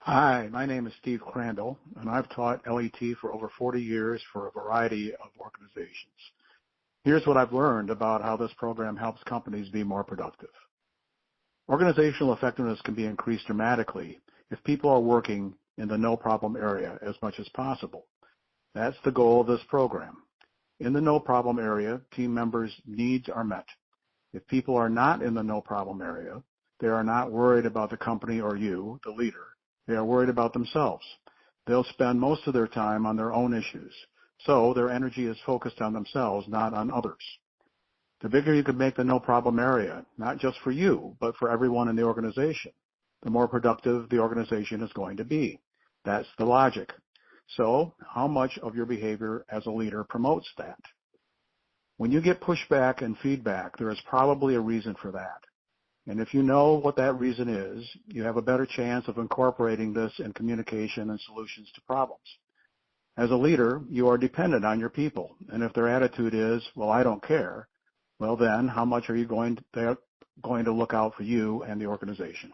Hi, my name is Steve Crandall, and I've taught L.E.T for over 40 years for a variety of organizations. Here's what I've learned about how this program helps companies be more productive. Organizational effectiveness can be increased dramatically if people are working in the no-problem area as much as possible. That's the goal of this program. In the no-problem area, team members' needs are met. If people are not in the no-problem area, they are not worried about the company or you, the leader. They are worried about themselves. They'll spend most of their time on their own issues, so their energy is focused on themselves, not on others. The bigger you can make the no-problem area, not just for you, but for everyone in the organization, the more productive the organization is going to be. That's the logic. So, how much of your behavior as a leader promotes that? When you get pushback and feedback, there is probably a reason for that. And if you know what that reason is, you have a better chance of incorporating this in communication and solutions to problems. As a leader, you are dependent on your people, and if their attitude is, well, I don't care, well then, how much are you going to look out for you and the organization?